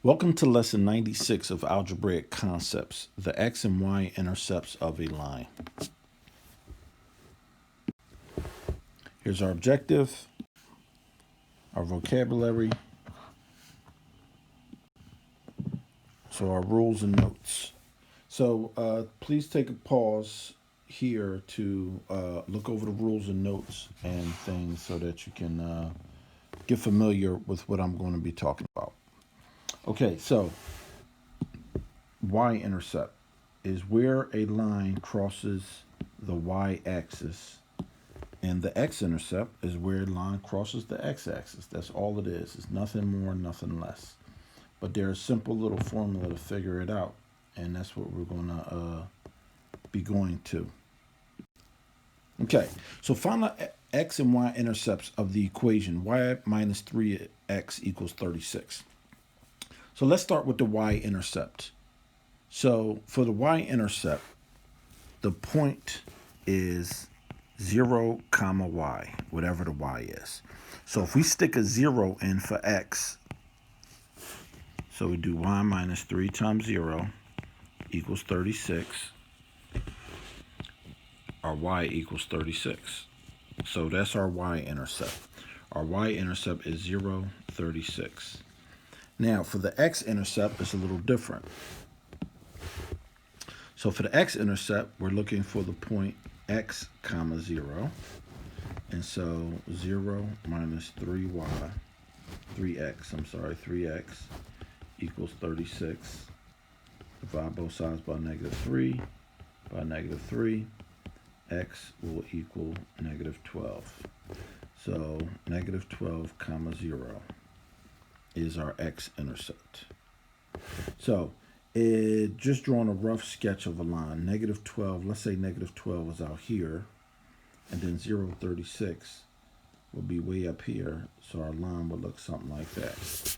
Welcome to lesson 96 of algebraic concepts, the x and y intercepts of a line. Here's our objective, our vocabulary, so our rules and notes. So please take a pause here to look over the rules and notes and things so that you can get familiar with what I'm going to be talking about. Okay, so y-intercept is where a line crosses the y-axis, and the x-intercept is where a line crosses the x-axis. That's all it is. It's nothing more, nothing less. But there's a simple little formula to figure it out, and that's what we're going to be going to. Okay, so find the x and y intercepts of the equation y minus 3x equals 36. So let's start with the y-intercept. So for the y-intercept, the point is 0, comma y, whatever the y is. So if we stick a 0 in for x, so we do y minus 3 times 0 equals 36, our y equals 36. So that's our y-intercept. Our y-intercept is 0, 36. Now for the x-intercept, it's a little different. So for the x-intercept, we're looking for the point x, comma 0. And so 0 minus 3x equals 36. Divide both sides by negative 3. By negative 3, x will equal negative 12. So negative 12, comma 0 is our x-intercept. So just drawing a rough sketch of a line. Negative 12, let's say negative 12 is out here, and then 0, 36 will be way up here, so our line will look something like that.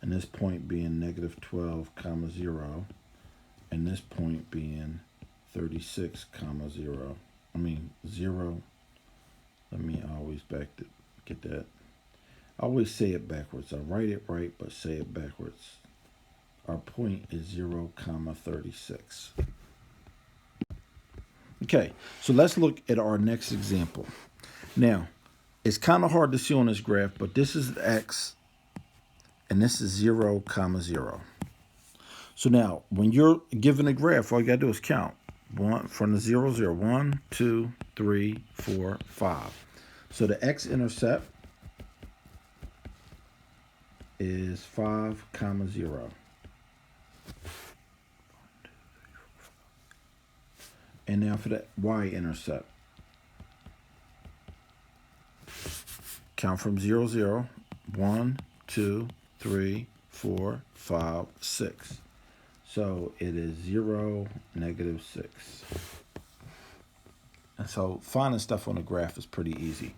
And this point being negative 12, comma 0, and this point being 36, comma 0. 0. Let me always get that. I always say it backwards. I write it right, but say it backwards. Our point is 0, comma 36. Okay, so let's look at our next example. Now, it's kind of hard to see on this graph, but this is x, and this is 0, comma 0. So now, when you're given a graph, all you got to do is count. From the 0, 0. 1, 2, 3, 4, 5. So the x-intercept is 5, comma 0. And now for the y-intercept, count from 0, 0. 1, 2, 3, 4, 5, 6. So it is 0, negative 6. And so finding stuff on the graph is pretty easy.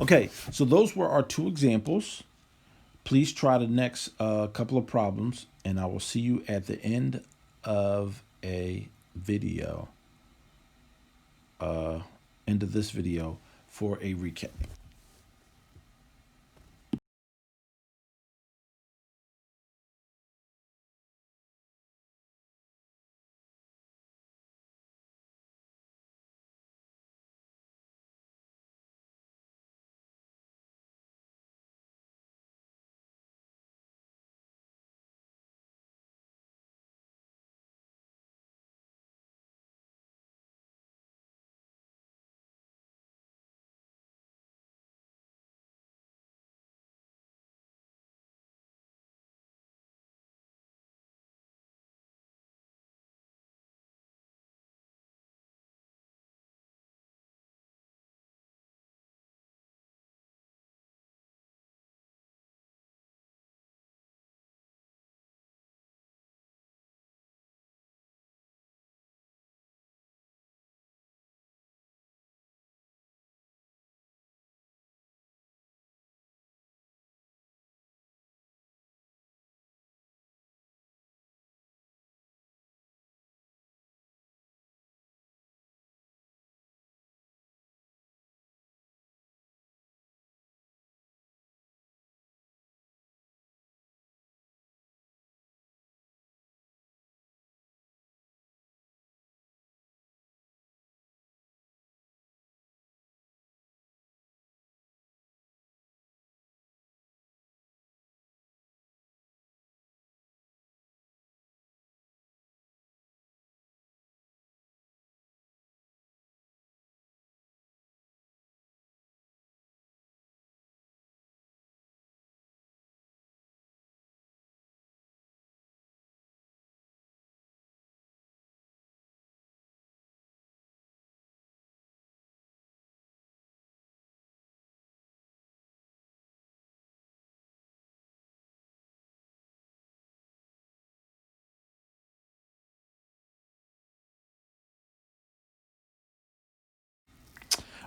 Okay, so those were our two examples. Please try the next couple of problems, and I will see you at the end of a video, end of this video, for a recap.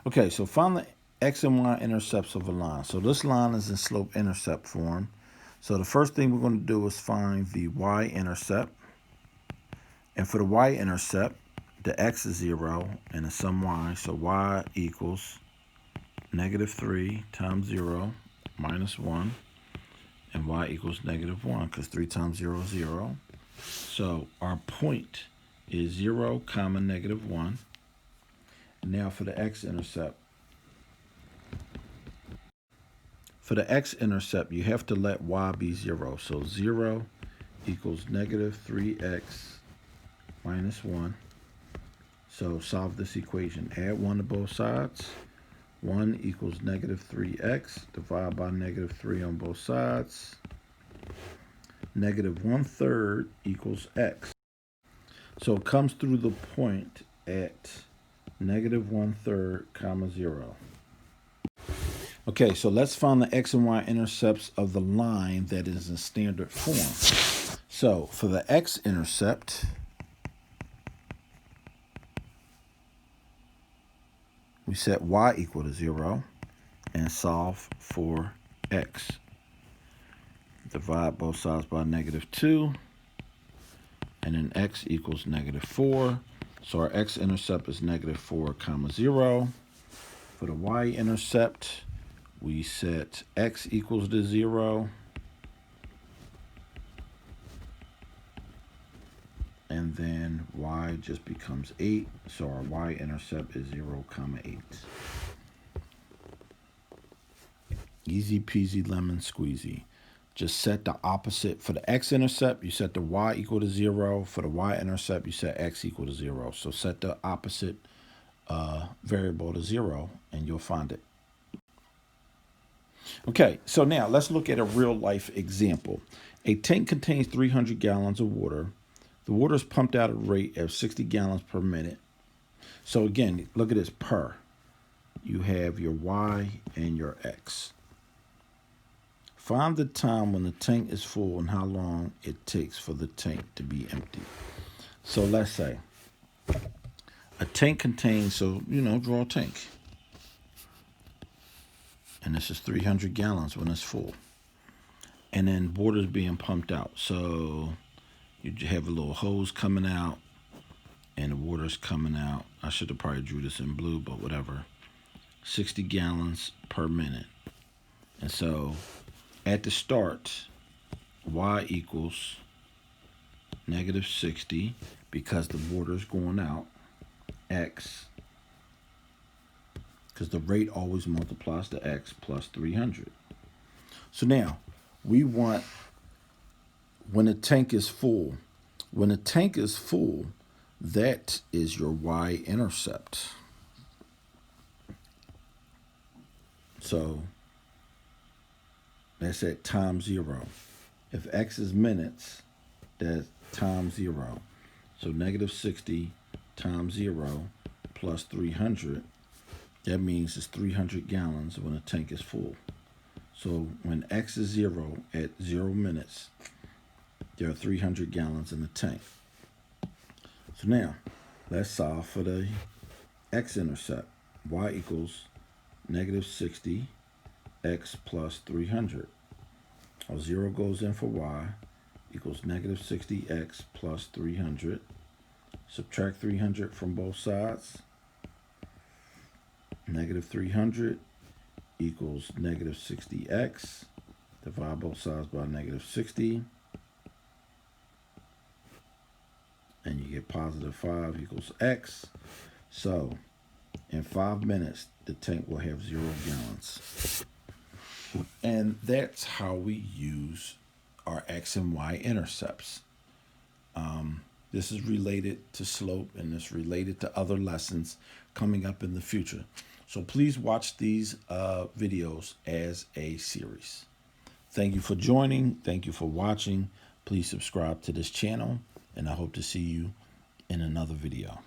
Okay, so find the x and y intercepts of a line. So this line is in slope-intercept form. So the first thing we're going to do is find the y-intercept. And for the y-intercept, the x is 0 and the sum y. So y equals -3 times 0 minus 1. And y equals -1 because 3 times 0 is 0. So our point is 0, comma, -1. And now for the x-intercept. For the x-intercept, you have to let y be 0. So 0 equals -3x minus 1. So solve this equation. Add 1 to both sides. 1 equals -3x. Divide by -3 on both sides. -1/3 equals x. So it comes through the point at -1/3, comma, 0. Okay, so let's find the x and y intercepts of the line that is in standard form. So for the x-intercept, we set y equal to 0 and solve for x. Divide both sides by -2, and then x equals -4. So our x-intercept is -4, comma, 0. For the y-intercept, we set x equals to 0. And then y just becomes 8. So our y-intercept is 0, comma, 8. Easy peasy lemon squeezy. Just set the opposite. For the x-intercept, you set the y equal to 0. For the y-intercept, you set x equal to 0. So set the opposite variable to 0, and you'll find it. Okay, so now let's look at a real-life example. A tank contains 300 gallons of water. The water is pumped out at a rate of 60 gallons per minute. So again, look at this, per. You have your y and your x. Find the time when the tank is full and how long it takes for the tank to be empty. So let's say a tank contains, so, draw a tank. And this is 300 gallons when it's full. And then water's being pumped out. So you have a little hose coming out and the water's coming out. I should have probably drew this in blue, but whatever. 60 gallons per minute. And so at the start, y equals -60 because the water's going out. X, because the rate always multiplies to x plus 300. So now we want when the tank is full. When the tank is full, that is your y-intercept. So that's at time 0. If x is minutes, that's time 0. So -60 times 0 plus 300. That means it's 300 gallons when the tank is full. So when x is 0 at 0 minutes, there are 300 gallons in the tank. So now, let's solve for the x-intercept. Y equals -60 x plus 300. 0 goes in for y, equals -60 x plus 300. Subtract 300 from both sides. -300 equals -60 x. Divide both sides by -60. And you get +5 equals x. So in 5 minutes, the tank will have 0 gallons. And that's how we use our x and y intercepts. This is related to slope, and it's related to other lessons coming up in the future. So please watch these videos as a series. Thank you for joining. Thank you for watching. Please subscribe to this channel, and I hope to see you in another video.